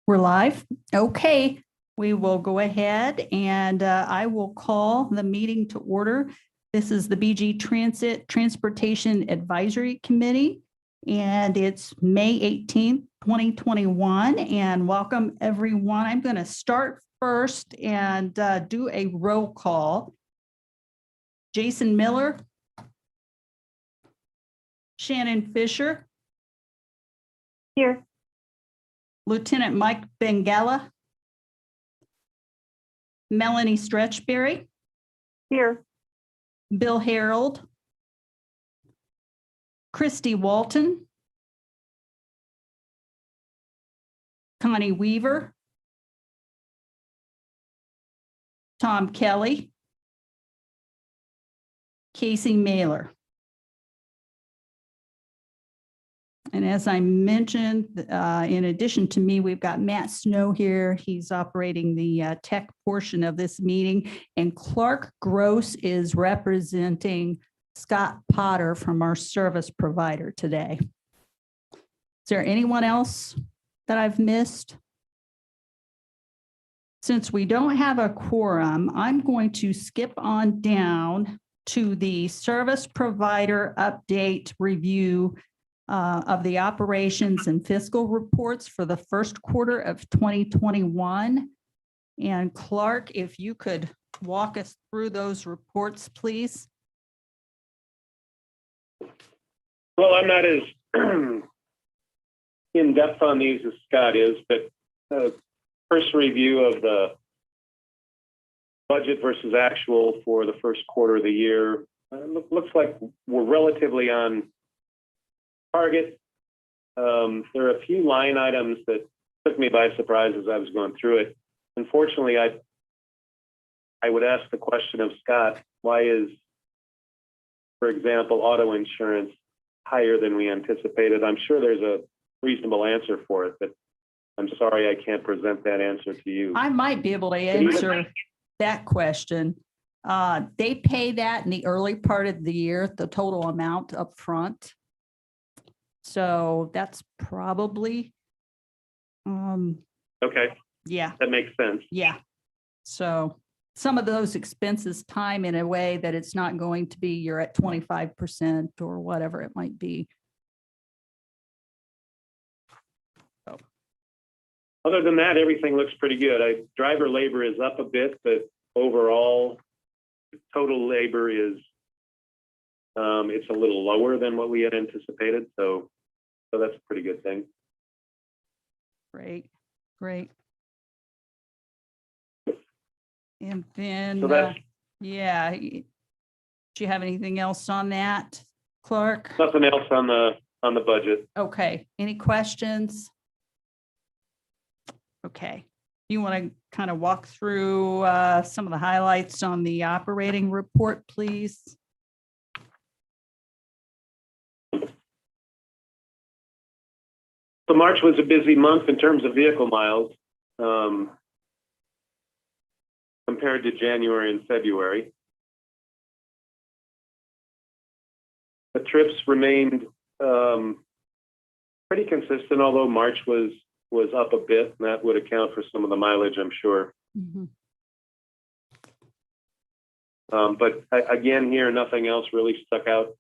We're live. Okay, we will go ahead and I will call the meeting to order. This is the BG Transportation Advisory Committee, and it's May 18th, 2021. And welcome everyone. I'm going to start first and do a roll call. Jason Miller, Shannon Fisher. Here. Lieutenant Mike Bengala, Melanie Stretchberry. Here. Bill Harold, Christy Walton, Connie Weaver, Tom Kelly, Casey Mailer. And as I mentioned, in addition to me, we've got Matt Snow here. He's operating the tech portion of this meeting. And Clark Gross is representing Scott Potter from our service provider today. Is there anyone else that I've missed? Since we don't have a quorum, I'm going to skip on down to the service provider update review of the operations and fiscal reports for the first quarter of 2021. And Clark, if you could walk us through those reports, please. Well, I'm not as in depth on these as Scott is, but first review of the budget versus actual for the first quarter of the year. Looks like we're relatively on target. There are a few line items that took me by surprise as I was going through it. Unfortunately, I would ask the question of Scott, why is, for example, auto insurance higher than we anticipated? I'm sure there's a reasonable answer for it, but I'm sorry I can't present that answer to you. I might be able to answer that question. They pay that in the early part of the year, the total amount up front. So that's probably, okay. Yeah. That makes sense. Yeah. So some of those expenses time in a way that it's not going to be, you're at 25% or whatever it might be. So. Other than that, everything looks pretty good. Driver labor is up a bit, but overall, total labor is, it's a little lower than what we had anticipated. So that's a pretty good thing. Great, great. And then, so that's, yeah, do you have anything else on that, Clark? Nothing else on the budget. Okay, any questions? Okay, you want to kind of walk through some of the highlights on the operating report, please? So March was a busy month in terms of vehicle miles compared to January and February. The trips remained pretty consistent, although March was up a bit, and that would account for some of the mileage, I'm sure. Mm-hmm. But again, here, nothing else really stuck out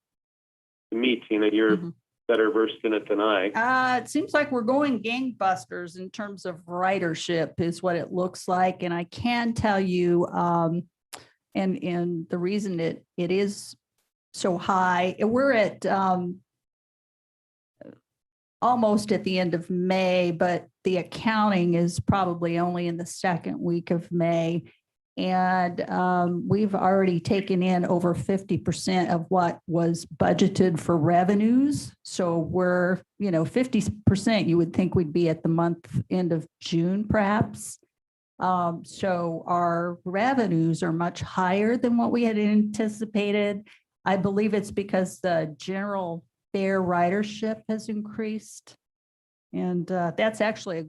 to me. Tina, you're better versed in it than I. It seems like we're going gangbusters in terms of ridership is what it looks like. And I can tell you, and the reason it is so high, we're at almost at the end of May, but the accounting is probably only in the second week of May. And we've already taken in over 50% of what was budgeted for revenues. So we're, 50%, you would think we'd be at the month end of June, perhaps. So our revenues are much higher than what we had anticipated. I believe it's because the general fare ridership has increased. And that's actually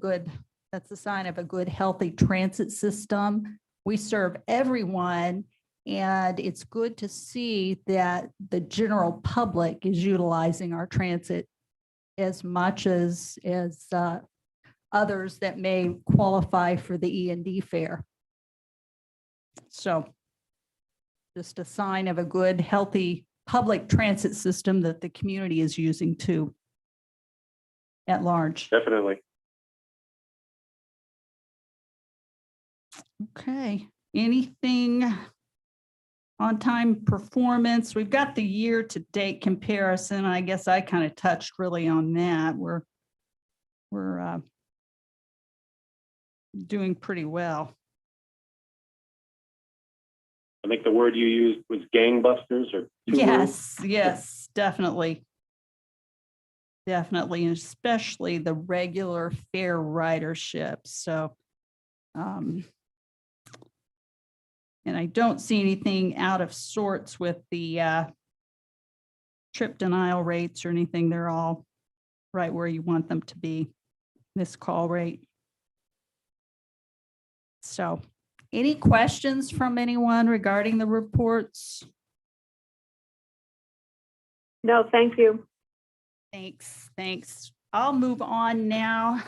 that's a sign of a good, healthy transit system. We serve everyone, and it's good to see that the general public is utilizing our transit as much as others that may qualify for the E&D fair. So just a sign of a good, healthy public transit system that the community is using too at large. Definitely. Okay, anything on time performance? We've got the year-to-date comparison. I guess I kind of touched really on that. We're doing pretty well. I think the word you used was gangbusters or Yes, definitely. Definitely, and especially the regular fare ridership. So, and I don't see anything out of sorts with the trip denial rates or anything. They're all right where you want them to be, missed call rate. So, any questions from anyone regarding the reports? No, thank you. Thanks. I'll move on now.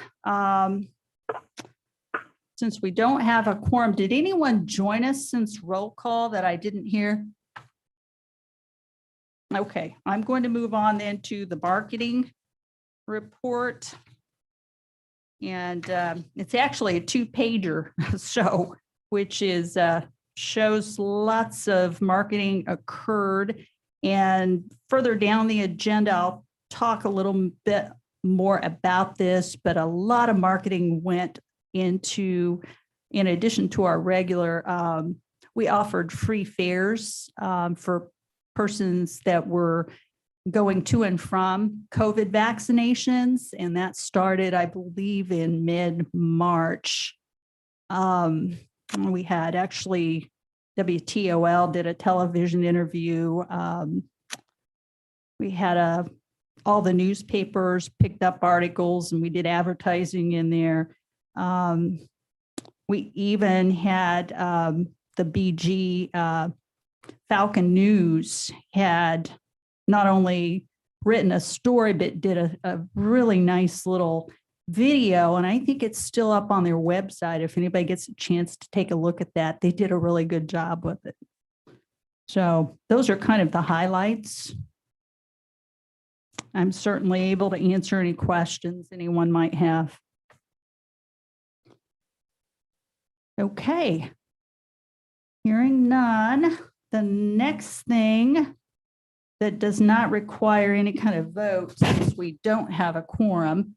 Since we don't have a quorum, did anyone join us since roll call that I didn't hear? Okay, I'm going to move on then to the marketing report. And it's actually a 2-pager, so which is shows lots of marketing occurred. And further down the agenda, I'll talk a little bit more about this, but a lot of marketing went into, in addition to our regular, we offered free fares for persons that were going to and from COVID vaccinations, and that started, I believe, in mid-March. We had actually WTOL did a television interview. We had all the newspapers picked up articles, and we did advertising in there. We even had the BG Falcon News had not only written a story, but did a really nice little video. And I think it's still up on their website. If anybody gets a chance to take a look at that, they did a really good job with it. So those are kind of the highlights. I'm certainly able to answer any questions anyone might have. Okay. Hearing none, the next thing that does not require any kind of vote, since we don't have a quorum,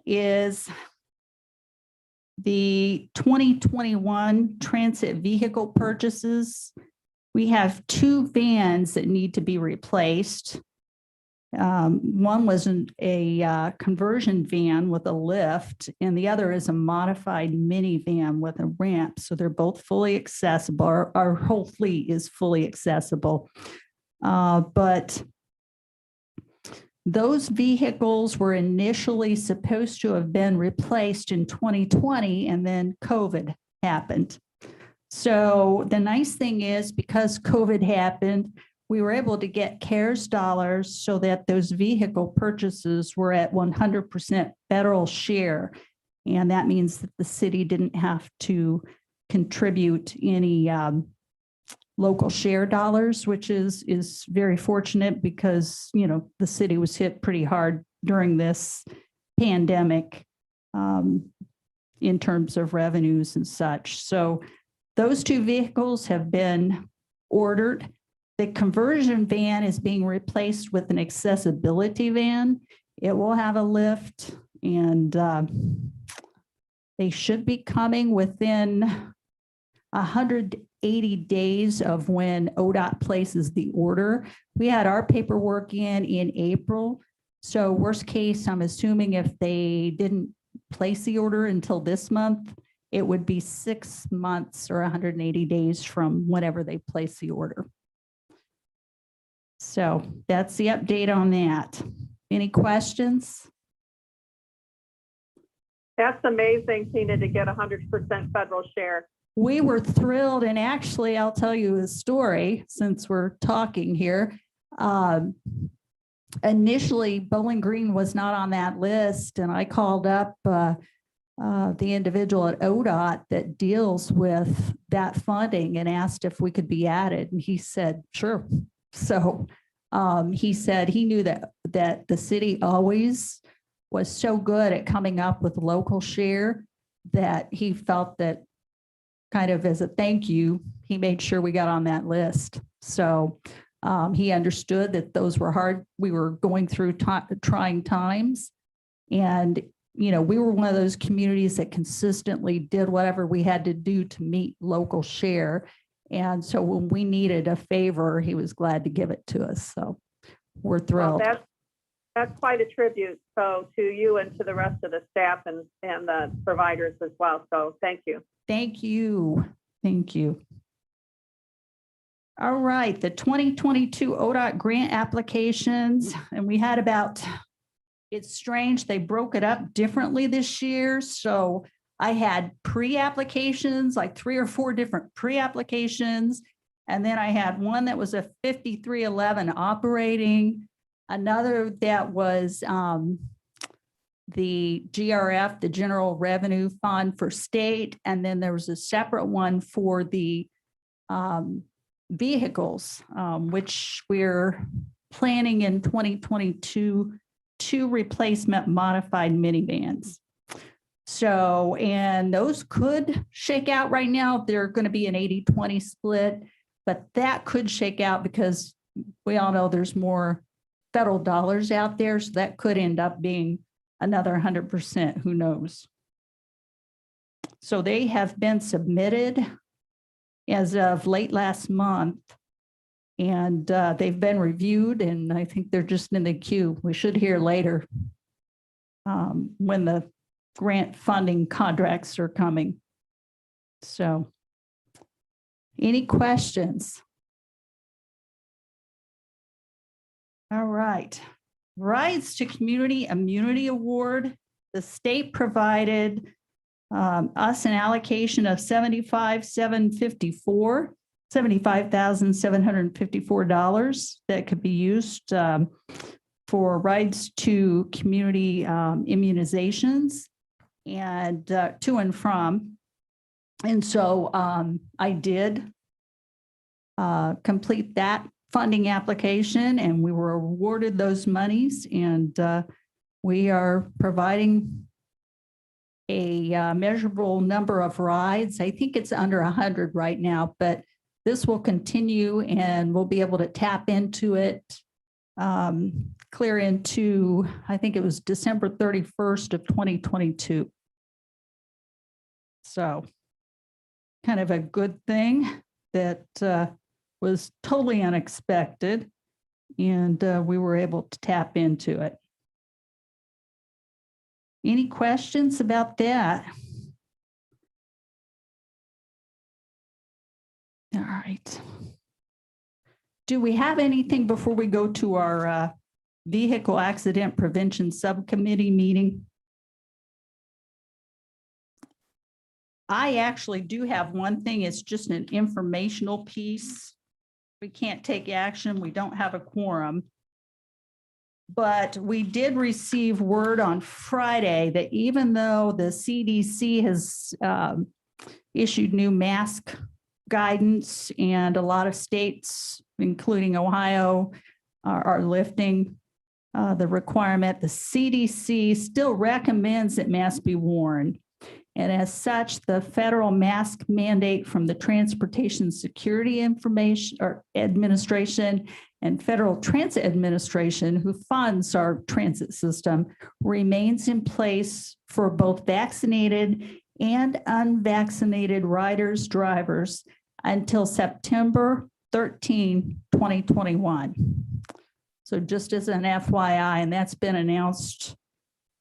is the 2021 transit vehicle purchases. We have 2 vans that need to be replaced. One was a conversion van with a lift, and the other is a modified minivan with a ramp. So they're both fully accessible. Our whole fleet is fully accessible. But those vehicles were initially supposed to have been replaced in 2020, and then COVID happened. So the nice thing is, because COVID happened, we were able to get CARES dollars so that those vehicle purchases were at 100% federal share. And that means that the city didn't have to contribute any local share dollars, which is very fortunate because, you know, the city was hit pretty hard during this pandemic in terms of revenues and such. So those 2 vehicles have been ordered. The conversion van is being replaced with an accessibility van. It will have a lift, and they should be coming within 180 days of when Odot places the order. We had our paperwork in April. So worst case, I'm assuming if they didn't place the order until this month, it would be 6 months or 180 days from whenever they place the order. So that's the update on that. Any questions? That's amazing, Tina, to get 100% federal share. We were thrilled, and actually, I'll tell you a story since we're talking here. initially Bowling Green was not on that list, and I called up the individual at Odot that deals with that funding and asked if we could be added, and he said, sure. So he said he knew that the city always was so good at coming up with local share that he felt that kind of as a thank you, he made sure we got on that list. So he understood that those were hard. We were going through trying times, and we were one of those communities that consistently did whatever we had to do to meet local share. And so when we needed a favor, he was glad to give it to us. So we're thrilled. Well, that's quite a tribute. So to you and to the rest of the staff and the providers as well. So thank you. Thank you. Thank you. All right, the 2022 ODOT grant applications, and we had about, it's strange, they broke it up differently this year. So I had pre-applications, like 3 or 4 different pre-applications. And then I had one that was a 5311 operating, another that was the GRF, the General Revenue Fund for state. And then there was a separate one for the vehicles, which we're planning in 2022, 2 replacement modified minivans. So, and those could shake out right now. They're going to be an 80-20 split, but that could shake out because we all know there's more federal dollars out there. So that could end up being another 100%, who knows? So they have been submitted as of late last month, and they've been reviewed, and I think they're just in the queue. We should hear later when the grant funding contracts are coming. So any questions? All right. Rights to Community Immunity Award. The state provided us an allocation of $75,754 that could be used for rights to community immunizations and to and from. And so I did complete that funding application, and we were awarded those monies, and we are providing a measurable number of rides. I think it's under 100 right now, but this will continue, and we'll be able to tap into it clear into, I think it was December 31st of 2022. So kind of a good thing that was totally unexpected, and we were able to tap into it. Any questions about that? All right. Do we have anything before we go to our vehicle accident prevention subcommittee meeting? I actually do have one thing. It's just an informational piece. We can't take action. We don't have a quorum. But we did receive word on Friday that even though the CDC has issued new mask guidance, and a lot of states, including Ohio, are lifting the requirement, the CDC still recommends that masks be worn. And as such, the federal mask mandate from the Transportation Security Administration and Federal Transit Administration, who funds our transit system, remains in place for both vaccinated and unvaccinated riders, drivers until September 13, 2021. So just as an FYI, and that's been announced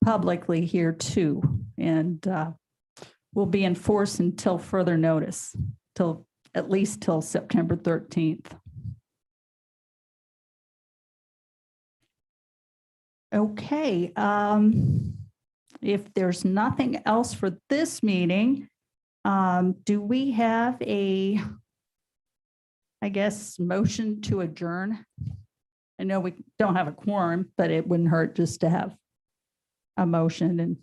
publicly here too. And will be enforced until further notice, till at least till September 13th. Okay, if there's nothing else for this meeting, do we have a, I guess, motion to adjourn I know we don't have a quorum, but it wouldn't hurt just to have a motion, and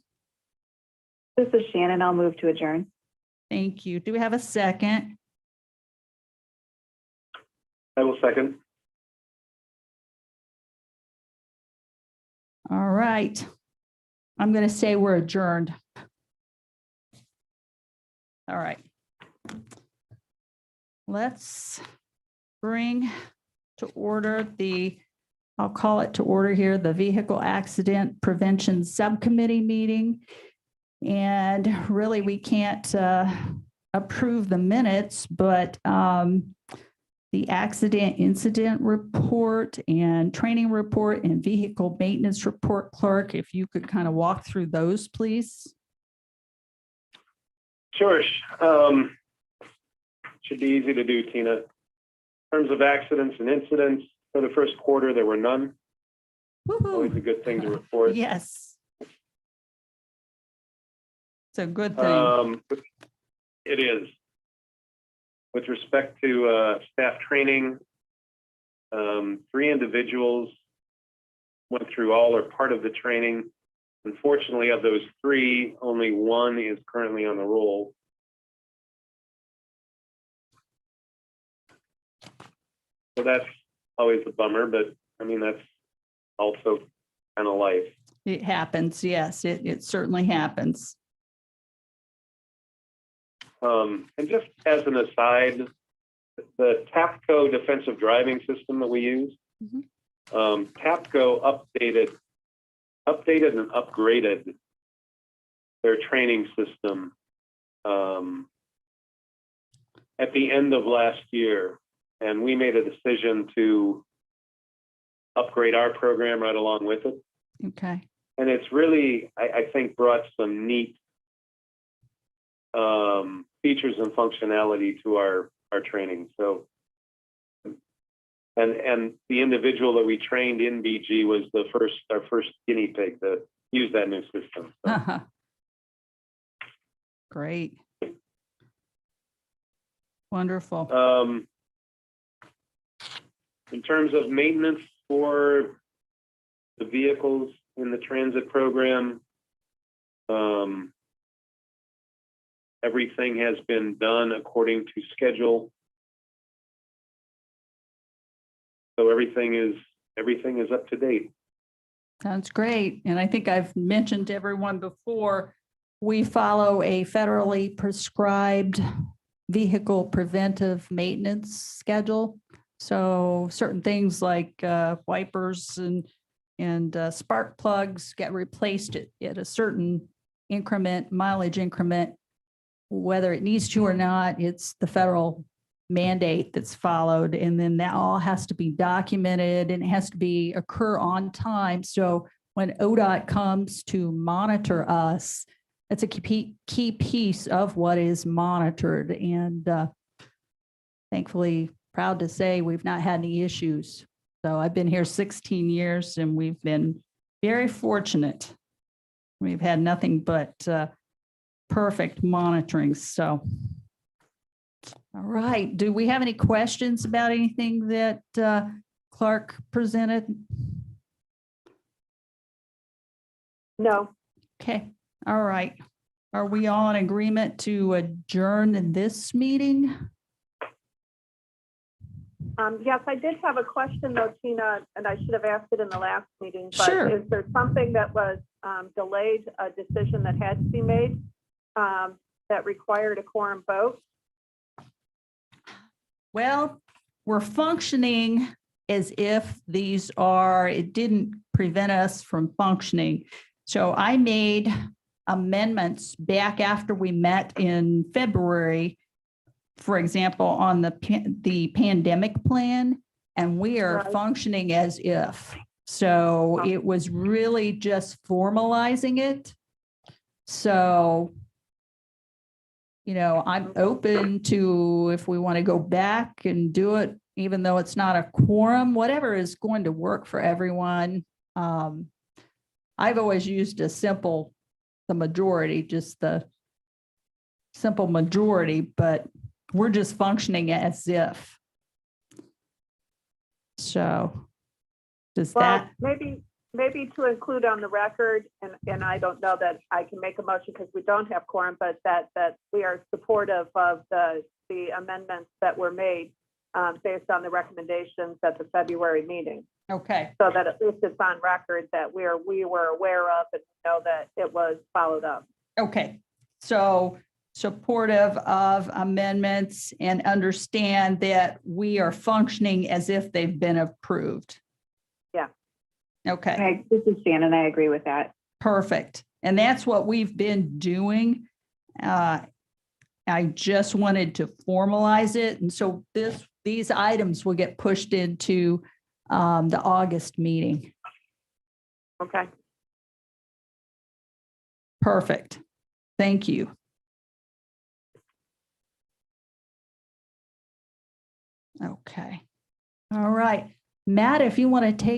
This is Shannon. I'll move to adjourn. thank you. Do we have a second? I will second. All right. I'm going to say we're adjourned. All right. Let's bring to order I'll call it to order here, the Vehicle Accident Prevention Subcommittee meeting. And really, we can't approve the minutes, but the accident incident report and training report and vehicle maintenance report, clerk, if you could kind of walk through those, please. Sure. Should be easy to do, Tina. In terms of accidents and incidents, for the first quarter, there were none. Always a good thing to report. Yes. It's a good thing. It is. With respect to staff training, 3 individuals went through all or part of the training. Unfortunately, of those 3, only 1 is currently on the roll. So that's always a bummer, but I mean, that's also kind of life. It happens. Yes, it certainly happens. And just as an aside, the Tapco defensive driving system that we use, Tapco updated and upgraded their training system at the end of last year. And we made a decision to upgrade our program right along with it. Okay. And it's really, I think, brought some neat features and functionality to our training. So, and the individual that we trained in BG was our first guinea pig to use that new system. So. Great. Wonderful. In terms of maintenance for the vehicles in the transit program, everything has been done according to schedule. So everything is up to date. Sounds great. And I think I've mentioned to everyone before, we follow a federally prescribed vehicle preventive maintenance schedule. So certain things like wipers and spark plugs get replaced at a certain mileage increment, whether it needs to or not. It's the federal mandate that's followed, and then that all has to be documented and it has to occur on time. So when Odot comes to monitor us, it's a key piece of what is monitored. And thankfully, proud to say we've not had any issues. So I've been here 16 years and we've been very fortunate. We've had nothing but perfect monitoring. So, all right. Do we have any questions about anything that Clark presented? No. Okay. All right. Are we all in agreement to adjourn this meeting? Yes, I did have a question though, Tina, and I should have asked it in the last meeting. But Sure. Is there something that was delayed, a decision that had to be made that required a quorum vote? Well, we're functioning as if it didn't prevent us from functioning. So I made amendments back after we met in February, for example, on the pandemic plan, and we are Right. functioning as if. So it was really just formalizing it. So, I'm open to, if we want to go back and do it, even though it's not a quorum, whatever is going to work for everyone. I've always used the majority, just the simple majority, but we're just functioning as if. So Does Well, that, maybe to include on the record, and I don't know that I can make a motion because we don't have quorum, but that we are supportive of the amendments that were made based on the recommendations at the February meeting, okay, so that at least it's on record that we were aware of and know that it was followed up. okay. So supportive of amendments and understand that we are functioning as if they've been approved. Yeah. Okay. This is Shannon. I agree with that. Perfect. And that's what we've been doing. I just wanted to formalize it. And so these items will get pushed into the August meeting. Okay. Perfect. Thank you. Okay. All right. Matt, if you want to take